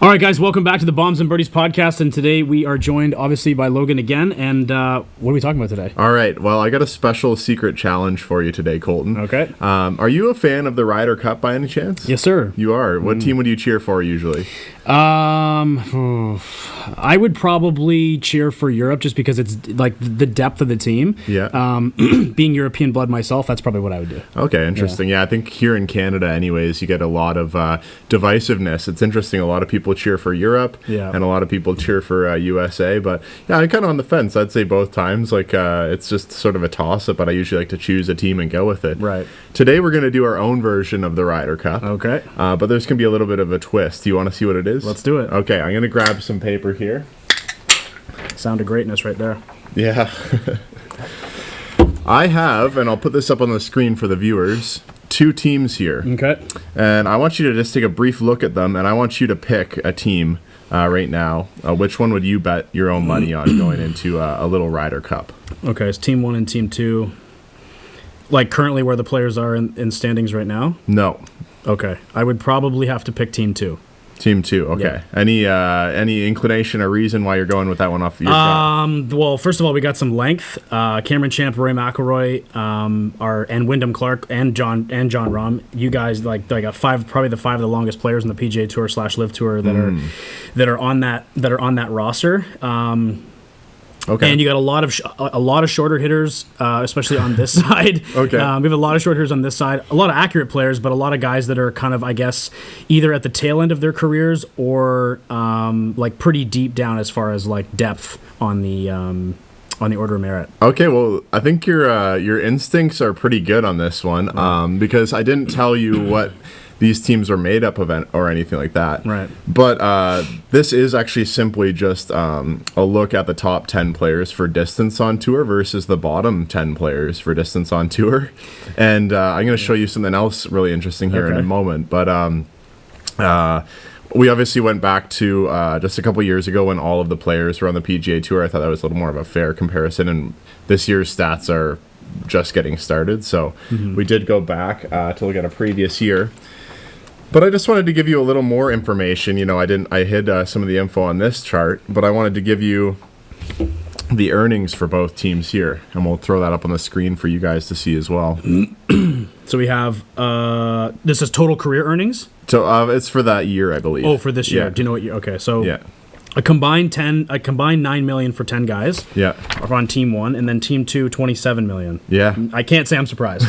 All right, guys, welcome back to the Bombs and Birdies podcast, and today we are joined, obviously, by Logan again, and what are we talking about today? All right, well, I got a special secret challenge for you today, Colton. Okay. Are you a fan of the Ryder Cup by any chance? Yes, sir. You are? What team would you cheer for usually? I would probably cheer for Europe just because it's like the depth of the team. Yeah. Being European blood myself, that's probably what I would do. Okay, interesting. Yeah, I think here in Canada anyways, you get a lot of divisiveness. It's interesting. A lot of people cheer for Europe and a lot of people cheer for USA. But yeah, I'm kind of on the fence. I'd say both times. Like it's just sort of a toss-up, but I usually like to choose a team and go with it. Right. Today we're going to do our own version of the Ryder Cup. Okay. But there's going to be a little bit of a twist. Do you want to see what it is? Let's do it. Okay, I'm going to grab some paper here. Sound of greatness right there. Yeah. I have, and I'll put this up on the screen for the viewers, two teams here. Okay. And I want you to just take a brief look at them, and I want you to pick a team right now. Which one would you bet your own money on going into a little Ryder Cup? Okay, it's Team 1 and Team 2. Like currently where the players are in standings right now? No. Okay. I would probably have to pick Team 2. Team 2, okay. Yeah. Any inclination or reason why you're going with that one off your gut? Well, first of all, we got some length. Cameron Champ, Rory McIlroy, and Wyndham Clark and John Rahm. You guys like got probably the five of the longest players in the PGA Tour / Live Tour that are on that roster. Okay. And you got a lot of shorter hitters, especially on this side. Okay. We have a lot of short hitters on this side. A lot of accurate players, but a lot of guys that are kind of, I guess, either at the tail end of their careers or like pretty deep down as far as like depth on the order of merit. Okay, well, I think your instincts are pretty good on this one because I didn't tell you what these teams are made up of or anything like that. Right. But this is actually simply just a look at the top 10 players for distance on tour versus the bottom 10 players for distance on tour. And I'm going to show you something else really interesting here in a moment. But we obviously went back to just a couple years ago when all of the players were on the PGA Tour. I thought that was a little more of a fair comparison. And this year's stats are just getting started. So we did go back to look at a previous year. But I just wanted to give you a little more information. You know, I hid some of the info on this chart, but I wanted to give you the earnings for both teams here, and we'll throw that up on the screen for you guys to see as well. So we have this is total career earnings. So it's for that year, I believe. Oh, for this year. Yeah. Do you know what year? Okay, so yeah. A combined $9 million for 10 guys. Yeah. On Team 1, and then Team 2, $27 million. Yeah. I can't say I'm surprised.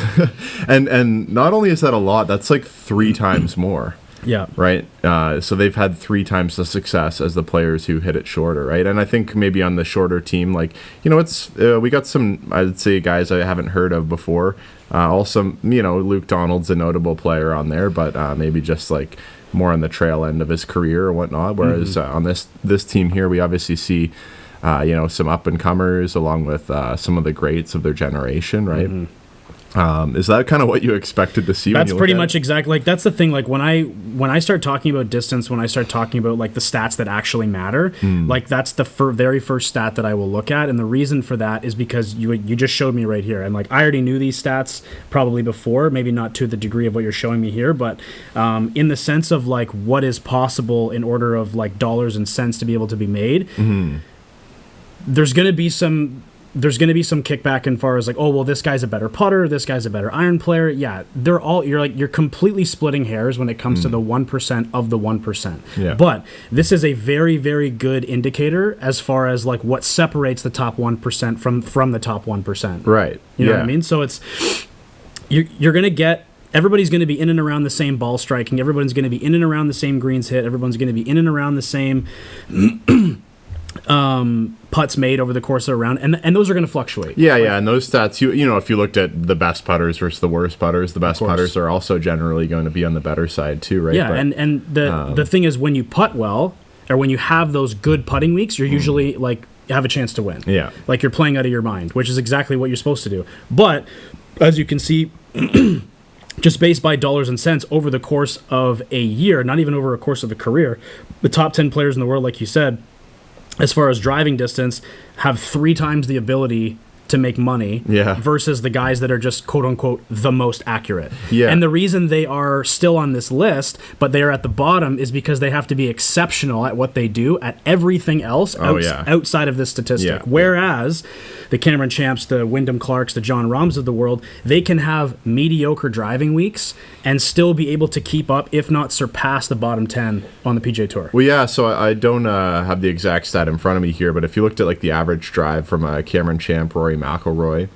and not only is that a lot, that's like 3 times more. Yeah. Right. So they've had 3 times the success as the players who hit it shorter. Right. And I think maybe on the shorter team, like, you know, it's we got some, I'd say, guys I haven't heard of before. Also, you know, Luke Donald's a notable player on there, but maybe just like more on the trail end of his career or whatnot. Whereas on this team here, we obviously see, you know, some up and comers along with some of the greats of their generation. Right. Is that kind of what you expected to see? That's pretty much exactly, like, that's the thing. Like when I start talking about distance, when I start talking about like the stats that actually matter, like that's the very first stat that I will look at. And the reason for that is because you just showed me right here. And like, I already knew these stats probably before, maybe not to the degree of what you're showing me here, but in the sense of like what is possible in order of like dollars and cents to be able to be made, there's going to be some kickback as far as like, oh, well, this guy's a better putter, this guy's a better iron player. Yeah, you're completely splitting hairs when it comes to the 1% of the 1%. Yeah. But this is a very, very good indicator as far as like what separates the top 1% from the top 1%. Right. You know what I mean? So it's you're going to get. Everybody's going to be in and around the same ball striking. Everyone's going to be in and around the same greens hit. Everyone's going to be in and around the same putts made over the course of a round, and those are going to fluctuate. Yeah, and those stats, you know, if you looked at the best putters versus the worst putters, the best putters are also generally going to be on the better side too, right? Yeah, and the thing is, when you putt well, or when you have those good putting weeks, you're usually like have a chance to win. Yeah, like you're playing out of your mind, which is exactly what you're supposed to do. But as you can see. Just based by dollars and cents over the course of a year, not even over a course of a career, the top 10 players in the world, like you said, as far as driving distance, have 3 times the ability to make money versus the guys that are just quote unquote the most accurate. And the reason they are still on this list, but they are at the bottom, is because they have to be exceptional at what they do at everything else outside of this statistic. Whereas the Cameron Champs, the Wyndham Clarks, the John Rahms of the world, they can have mediocre driving weeks and still be able to keep up, if not surpass, the bottom 10 on the PGA Tour. Well, yeah, so I don't have the exact stat in front of me here, but if you looked at like the average drive from Cameron Champ, Rory McIlroy,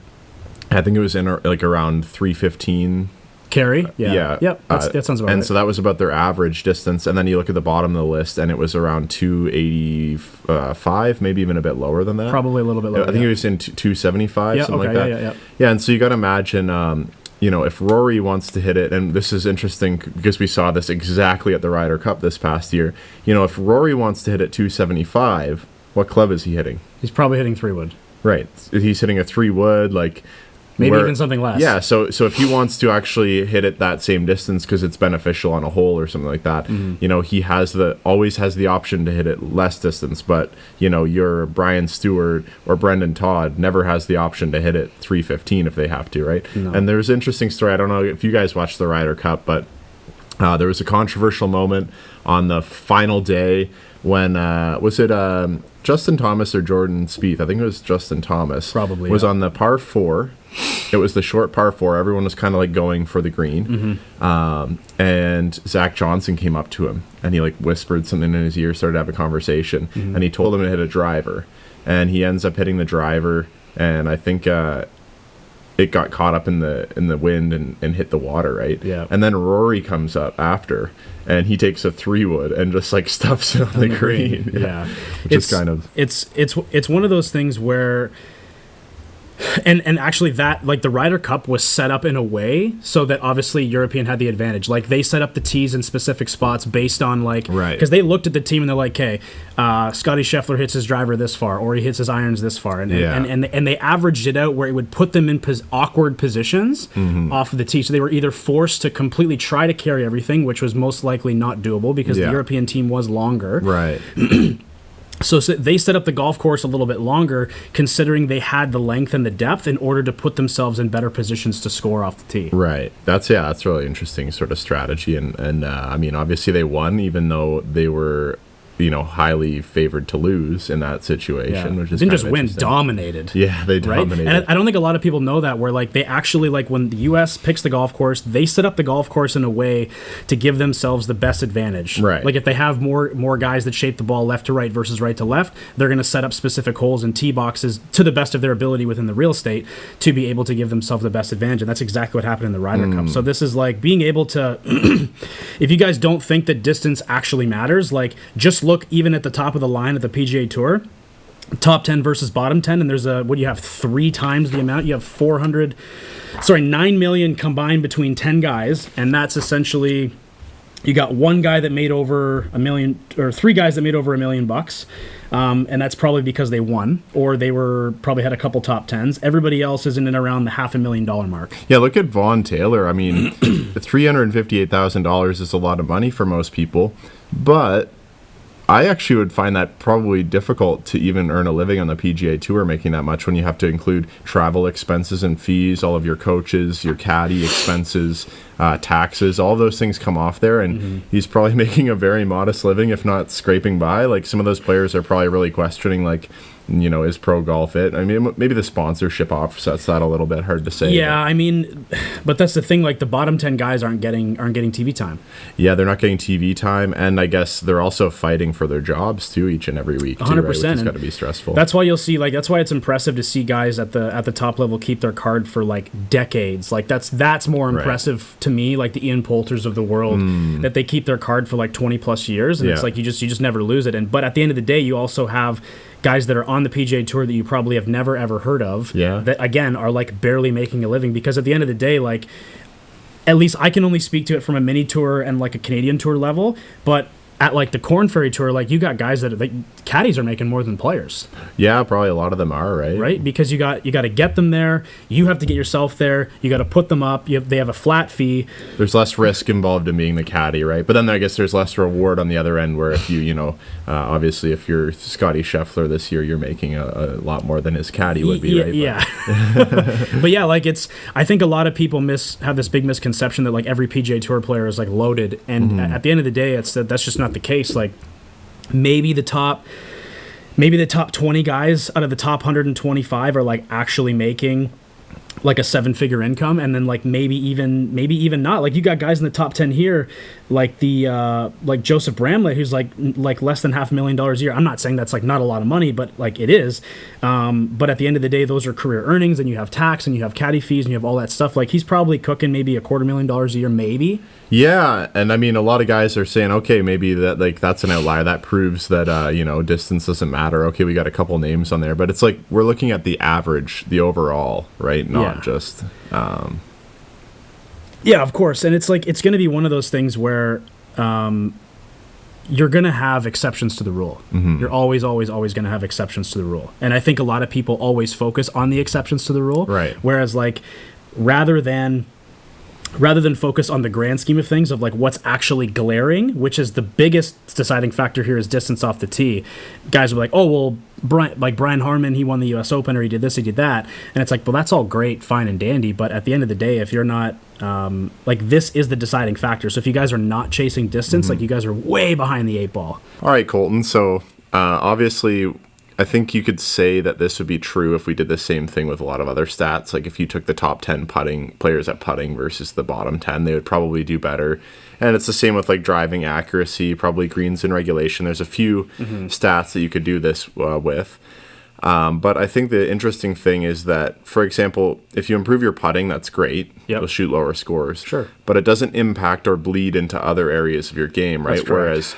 I think it was in like around 315. Carry? Yeah. Yep. That sounds about right. And so that was about their average distance. And then you look at the bottom of the list, and it was around 285, maybe even a bit lower than that. Probably a little bit lower. I think it was in 275, something like that. Yeah, and so you got to imagine, if Rory wants to hit it, and this is interesting because we saw this exactly at the Ryder Cup this past year. If Rory wants to hit at 275, what club is he hitting? He's probably hitting 3-wood. Right. He's hitting a 3-wood, like... Maybe even something less. Yeah, so if he wants to actually hit it that same distance because it's beneficial on a hole or something like that, he always has the option to hit it less distance. But your Brian Stewart or Brendan Todd never has the option to hit it 315 if they have to, right? No. And there's an interesting story. I don't know if you guys watched the Ryder Cup, but there was a controversial moment on the final day when was it Justin Thomas or Jordan Spieth? I think it was Justin Thomas. Probably was on the par 4. It was the short par 4. Everyone was kind of like going for the green. And Zach Johnson came up to him and he like whispered something in his ear, started to have a conversation, and he told him to hit a driver. And he ends up hitting the driver, and I think it got caught up in the wind and hit the water, right? Yeah. And then Rory comes up after, and he takes a 3-wood and just like stuffs it on the green. Yeah. Which is kind of... It's one of those things where... And actually that, like, the Ryder Cup was set up in a way so that obviously European had the advantage. Like, they set up the tees in specific spots based on, like... Right. Because they looked at the team and they're like, okay, Scotty Scheffler hits his driver this far, or he hits his irons this far. And they averaged it out where it would put them in awkward positions off of the tee. So they were either forced to completely try to carry everything, which was most likely not doable because the European team was longer. Right. So they set up the golf course a little bit longer, considering they had the length and the depth in order to put themselves in better positions to score off the tee. Right. That's really interesting sort of strategy. And I mean, obviously they won, even though they were, highly favored to lose in that situation, which is didn't just win, dominated. Yeah, they dominated. Right? And I don't think a lot of people know that, where like they actually, like, when the U.S. picks the golf course, they set up the golf course in a way to give themselves the best advantage. Right. Like if they have more guys that shape the ball left to right versus right to left, they're going to set up specific holes and tee boxes to the best of their ability within the real estate to be able to give themselves the best advantage. And that's exactly what happened in the Ryder Cup. So this is like being able to, if you guys don't think that distance actually matters, like just look even at the top of the line at the PGA Tour, top 10 versus bottom 10, and there's what do you have, 3 times the amount? You have 9 million combined between 10 guys, and that's essentially, you got one guy that made over $1 million, or 3 guys that made over $1 million bucks, and that's probably because they won, or they probably had a couple top 10s. Everybody else is in and around the $500,000 mark. Yeah, look at Vaughn Taylor. I mean, $358,000 is a lot of money for most people, but I actually would find that probably difficult to even earn a living on the PGA Tour making that much when you have to include travel expenses and fees, all of your coaches, your caddy expenses, taxes, all those things come off there, and he's probably making a very modest living, if not scraping by. Like, some of those players are probably really questioning, like, is pro golf it? I mean, maybe the sponsorship offsets that a little bit. Hard to say. Yeah, I mean, but that's the thing. Like, the bottom 10 guys aren't getting TV time. Yeah, they're not getting TV time, and I guess they're also fighting for their jobs too each and every week. 100%. Which has got to be stressful. That's why you'll see, like, that's why it's impressive to see guys at the top level keep their card for like decades. Like that's more impressive to me. Like the Ian Poulters of the world, that they keep their card for like 20 plus years, and it's like you just never lose it. But at the end of the day, you also have guys that are on the PGA Tour that you probably have never ever heard of, that again are like barely making a living, because at the end of the day, like, at least I can only speak to it from a mini tour and like a Canadian tour level, but at like the Corn Ferry Tour, like you got guys that caddies are making more than players. Yeah, probably a lot of them are, right? Right, because you got to get them there. You have to get yourself there. You got to put them up. They have a flat fee. There's less risk involved in being the caddy, right? But then I guess there's less reward on the other end, where if obviously if you're Scotty Scheffler this year, you're making a lot more than his caddy would be, right? Yeah. But yeah, like I think a lot of people have this big misconception that like every PGA Tour player is like loaded, and at the end of the day, that's just not the case. Like maybe the top 20 guys out of the top 125 are like actually making like a 7-figure income, and then like maybe even not. Like you got guys in the top 10 here, like like Joseph Bramlett, who's like less than $500,000 a year. I'm not saying that's like not a lot of money, but like it is. But at the end of the day, those are career earnings, and you have tax, and you have caddy fees, and you have all that stuff. Like he's probably cooking maybe $250,000 a year, maybe. Yeah, and I mean, a lot of guys are saying, okay, maybe that's an outlier. That proves that distance doesn't matter. Okay, we got a couple names on there, but it's like we're looking at the average, the overall, right? Not just. Yeah, of course, and it's like it's going to be one of those things where you're going to have exceptions to the rule. Mm-hmm. You're always going to have exceptions to the rule, and I think a lot of people always focus on the exceptions to the rule, right? Whereas like rather than focus on the grand scheme of things of like what's actually glaring, which is the biggest deciding factor here is distance off the tee. Guys will be like, oh, well, Brian Harmon, he won the U.S. Open, or he did this, he did that. And it's like, well, that's all great, fine and dandy. But at the end of the day, if you're not, this is the deciding factor. So if you guys are not chasing distance, like you guys are way behind the 8 ball. All right, Colton. So obviously, I think you could say that this would be true if we did the same thing with a lot of other stats. Like if you took the top 10 players at putting versus the bottom 10, they would probably do better. And it's the same with like driving accuracy, probably greens in regulation. There's a few stats that you could do this with. But I think the interesting thing is that, for example, if you improve your putting, that's great. Yep. You'll shoot lower scores. Sure. But it doesn't impact or bleed into other areas of your game, right? That's correct. Whereas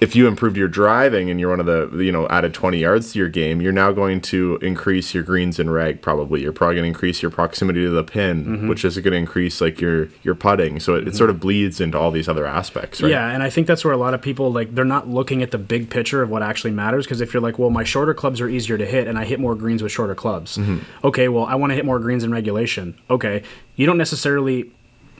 if you improved your driving and you're one of the, added 20 yards to your game, you're now going to increase your greens in reg probably. You're probably going to increase your proximity to the pin, which is going to increase like your putting. So it sort of bleeds into all these other aspects, right? Yeah, and I think that's where a lot of people, like, they're not looking at the big picture of what actually matters, because if you're like, well, my shorter clubs are easier to hit and I hit more greens with shorter clubs. Okay, well, I want to hit more greens in regulation. Okay, you don't necessarily...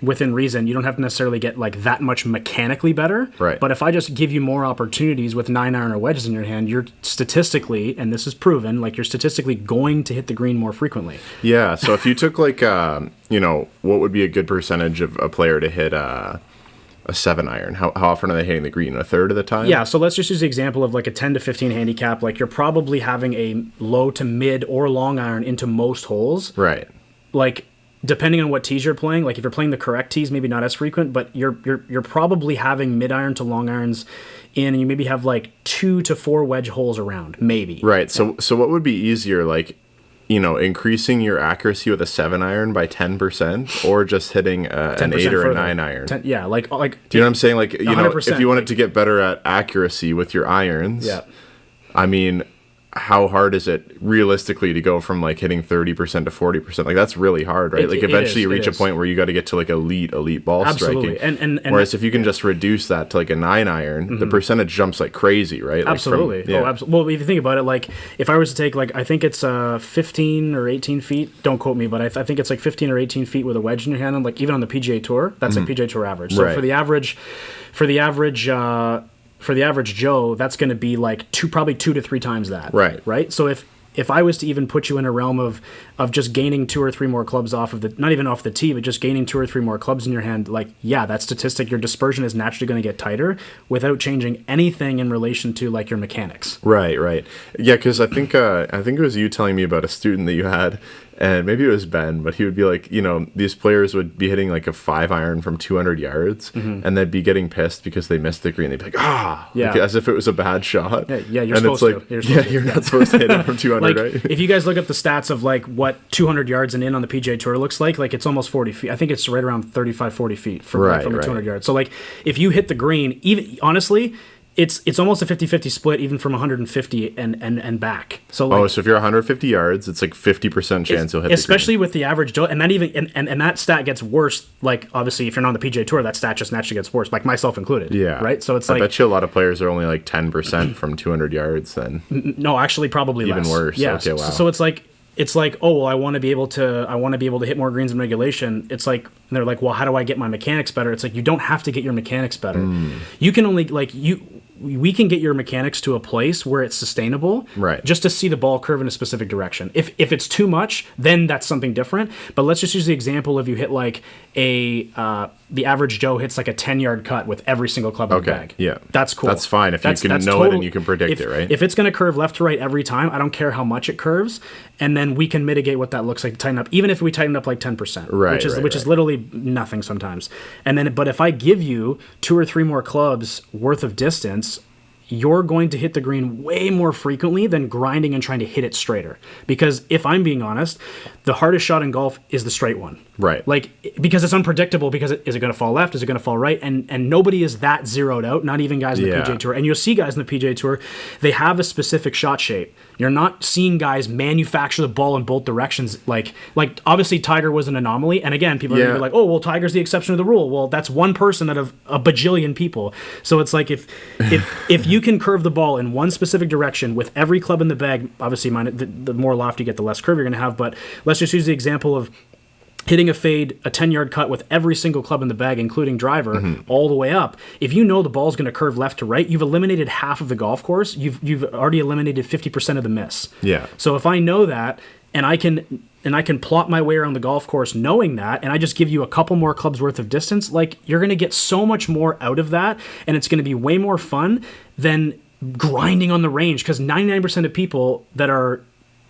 within reason, you don't have to necessarily get like that much mechanically better. Right. But if I just give you more opportunities with 9-iron or wedges in your hand, you're statistically, and this is proven, like you're statistically going to hit the green more frequently. Yeah. So if you took like, what would be a good percentage of a player to hit a 7-iron? How often are they hitting the green? A third of the time? Yeah. So let's just use the example of like a 10 to 15 handicap. Like you're probably having a low to mid or long iron into most holes. Right. Like, depending on what tees you're playing, like if you're playing the correct tees, maybe not as frequent, but you're probably having mid iron to long irons in, and you maybe have like 2 to 4 wedge holes around, maybe. Right. So what would be easier, like, increasing your accuracy with a 7-iron by 10%, or just hitting an 8 or a 9-iron? Yeah, like. Do you know what I'm saying? Like, 100%. If you wanted to get better at accuracy with your irons, yeah. I mean, how hard is it realistically to go from like hitting 30% to 40%? Like that's really hard, right? Like eventually you reach a point where you got to get to like elite ball Absolutely. striking. And whereas if you can just reduce that to like a 9-iron, the percentage jumps like crazy, right? Like absolutely. Well, if you think about it, like if I was to take like, I think it's 15 or 18 feet, don't quote me, but I think it's like 15 or 18 feet with a wedge in your hand, and like even on the PGA Tour, that's like PGA Tour average. So for the average Joe, that's going to be like probably 2 to 3 times that. Right. So if I was to even put you in a realm of just gaining 2 or 3 more clubs off of not even off the tee, but just gaining 2 or 3 more clubs in your hand, like, yeah, that statistic, your dispersion is naturally going to get tighter without changing anything in relation to like your mechanics. Right. Yeah, because I think it was you telling me about a student that you had, and maybe it was Ben, but he would be like, these players would be hitting like a 5-iron from 200 yards, and they'd be getting pissed because they missed the green. They'd be like, like, as if it was a bad shot. Yeah, you're supposed to. You're not supposed to hit it from 200, like, right? If you guys look up the stats of like what 200 yards and in on the PGA Tour looks like it's almost 40 feet. I think it's right around 35, 40 feet from 200 yards. So like if you hit the green, even honestly, It's almost a 50-50 split even from 150 and back. So like, so if you're 150 yards, it's like 50% chance you'll hit especially the green. with the average Joe, and that even and that stat gets worse. Like obviously, if you're not on the PGA Tour, that stat just naturally gets worse. Like myself included. Yeah. Right. So it's I like bet you a lot of players are only like 10% from 200 yards. Then no, actually, probably even less. worse. Yeah. Okay, wow. So it's like, oh well, I want to be able to hit more greens in regulation. It's like they're like, well, how do I get my mechanics better? It's like you don't have to get your mechanics better. You can only we can get your mechanics to a place where it's sustainable, right? Just to see the ball curve in a specific direction. If it's too much, then that's something different. But let's just use the example of you hit like the average Joe hits like a 10-yard cut with every single club in the bag. Yeah, that's cool. That's fine if you can know it and you can predict it, right? If it's going to curve left to right every time, I don't care how much it curves, and then we can mitigate what that looks like to tighten up, even if we tighten up like 10%, right? Which is literally nothing sometimes. And then, but if I give you 2 or 3 more clubs worth of distance, you're going to hit the green way more frequently than grinding and trying to hit it straighter. Because if I'm being honest, the hardest shot in golf is the straight one. Right. Like, because it's unpredictable, because is it going to fall left? Is it going to fall right? And nobody is that zeroed out, not even guys in the PGA Tour. And you'll see guys in the PGA Tour, they have a specific shot shape. You're not seeing guys manufacture the ball in both directions. Like obviously Tiger was an anomaly. And again, people are going to be like, oh, well, Tiger's the exception to the rule. Well, that's one person out of a bajillion people. So it's like if you can curve the ball in one specific direction with every club in the bag, obviously the more loft you get, the less curve you're going to have. But let's just use the example of hitting a fade, a 10-yard cut with every single club in the bag, including driver, all the way up. If you know the ball's going to curve left to right, you've eliminated half of the golf course. You've already eliminated 50% of the miss. Yeah. So if I know that, and I can plot my way around the golf course knowing that, and I just give you a couple more clubs worth of distance, like you're going to get so much more out of that, and it's going to be way more fun than grinding on the range, because 99% of people that are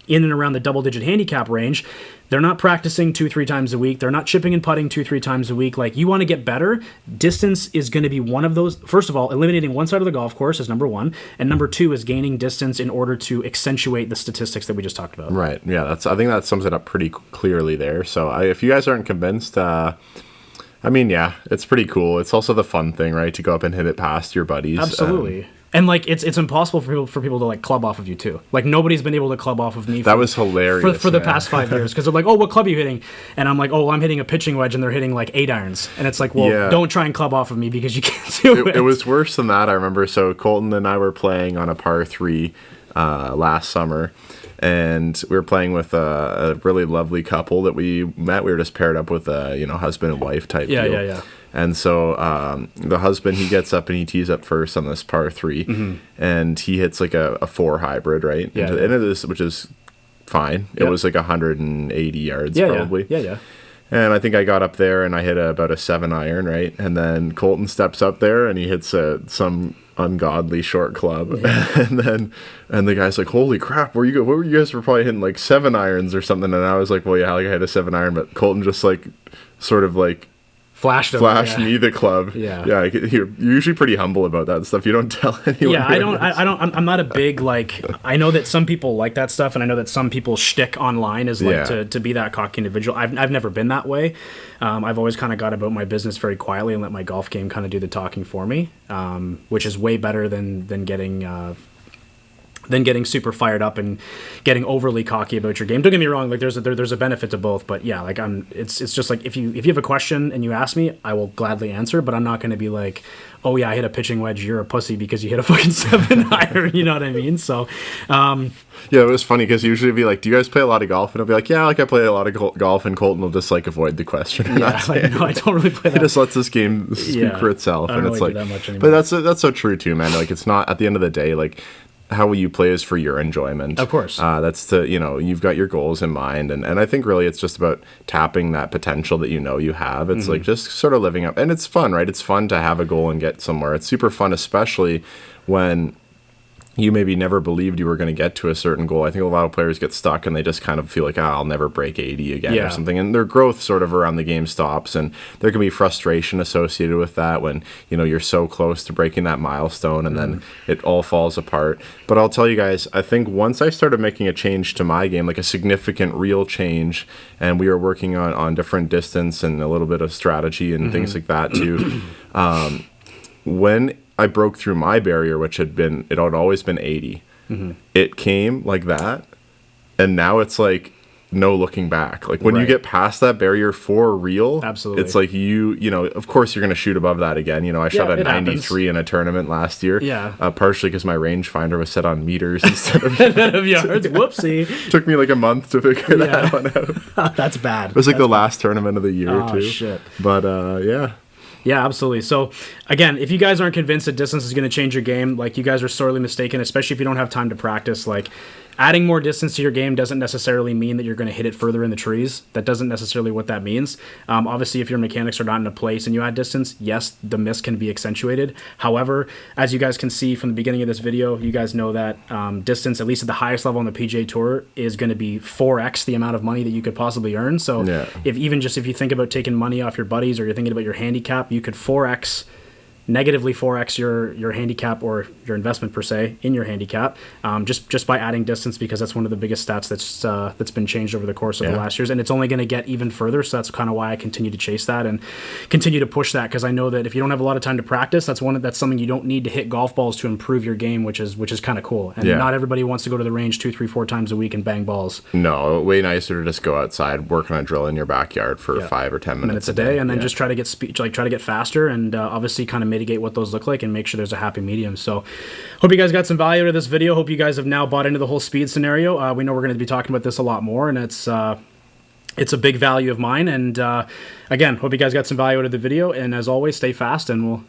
in and around the double-digit handicap range, they're not practicing 2-3 times a week. They're not chipping and putting 2-3 times a week. Like, you want to get better. Distance is going to be one of those. First of all, eliminating one side of the golf course is number one. And number two is gaining distance in order to accentuate the statistics that we just talked about. Right. Yeah, I think that sums it up pretty clearly there. So if you guys aren't convinced, I mean, yeah, it's pretty cool. It's also the fun thing, right? To go up and hit it past your buddies. Absolutely. And like it's impossible for people to like club off of you too. Like nobody's been able to club off of me. That was hilarious for the past 5 years, because they're like, oh, what club are you hitting? And I'm like, oh, well, I'm hitting a pitching wedge, and they're hitting like 8 irons. And it's like, well, don't try and club off of me because you can't do it. It was worse than that. I remember. So Colton and I were playing on a par 3 last summer. And we were playing with a really lovely couple that we met. We were just paired up with a husband and wife type deal. Yeah. And so the husband, he gets up and he tees up first on this par 3, and he hits like a 4 hybrid, right? Yeah. Into this, which is fine. It was like 180 yards probably. Yeah. And I think I got up there and I hit about a 7 iron, right? And then Colton steps up there and he hits some ungodly short club. and the guy's like, holy crap, where were you guys were probably hitting like 7 irons or something? And I was like, well, yeah, like I hit a 7 iron, but Colton just like sort of like flashed me the club. Yeah. You're usually pretty humble about that stuff. You don't tell anyone. Yeah, I'm not a big, like, I know that some people like that stuff, and I know that some people shtick online is like to be that cocky individual. I've never been that way. I've always kind of got about my business very quietly and let my golf game kind of do the talking for me, which is way better than getting super fired up and getting overly cocky about your game. Don't get me wrong, like there's a benefit to both, but yeah, like it's just like if you have a question and you ask me, I will gladly answer, but I'm not going to be like, oh yeah, I hit a pitching wedge, you're a pussy because you hit a fucking 7 iron, you know what I mean? So yeah, it was funny because usually it'd be like, do you guys play a lot of golf? And I'll be like, yeah, like I play a lot of golf, and Colton will just like avoid the question. Yeah, like, no, I don't really play that. It just lets this game speak for itself. I don't and it's really like, do that much anymore. But that's so true too, man. Like it's not, at the end of the day, like how you play is for your enjoyment. Of course. That's you've got your goals in mind. And I think really it's just about tapping that potential that you have. It's like just sort of living up. And it's fun, right? It's fun to have a goal and get somewhere. It's super fun, especially when you maybe never believed you were going to get to a certain goal. I think a lot of players get stuck and they just kind of feel like, I'll never break 80 again or something. And their growth sort of around the game stops. And there can be frustration associated with that when, you're so close to breaking that milestone and then it all falls apart. But I'll tell you guys, I think once I started making a change to my game, like a significant real change, and we were working on different distance and a little bit of strategy and things like that too, when I broke through my barrier, which it had always been 80. It came like that, and now it's like no looking back. Like when you get past that barrier for real, absolutely, it's like you know, of course you're going to shoot above that again. You know, I shot a 93 in a tournament last year. Yeah. Partially because my rangefinder was set on meters instead of yards. Whoopsie. Took me like a month to figure that one out. That's bad. It was like the last tournament of the year too. Shit. But yeah. Yeah, absolutely. So, again, if you guys aren't convinced that distance is going to change your game, like, you guys are sorely mistaken, especially if you don't have time to practice. Like, adding more distance to your game doesn't necessarily mean that you're going to hit it further in the trees. That doesn't necessarily what that means. Obviously, if your mechanics are not in a place and you add distance, yes, the miss can be accentuated. However, as you guys can see from the beginning of this video, you guys know that distance, at least at the highest level on the PGA Tour, is going to be 4x the amount of money that you could possibly earn. So, if you think about taking money off your buddies, or you're thinking about your handicap, you could negatively 4x your handicap, or your investment per se in your handicap, just by adding distance, because that's one of the biggest stats that's been changed over the course of the last years, and it's only going to get even further. So that's kind of why I continue to chase that and continue to push that, because I know that if you don't have a lot of time to practice, that's something you don't need to hit golf balls to improve your game, which is kind of cool. And not everybody wants to go to the range 2, 3, 4 times a week and bang balls. No, way nicer to just go outside, work on a drill in your backyard for 5 or 10 minutes a day, and then just try to get try to get faster, and obviously kind of mitigate what those look like and make sure there's a happy medium. So hope you guys got some value out of this video. Hope you guys have now bought into the whole speed scenario. We know we're going to be talking about this a lot more, and it's a big value of mine. And again, hope you guys got some value out of the video, and as always, stay fast, and we'll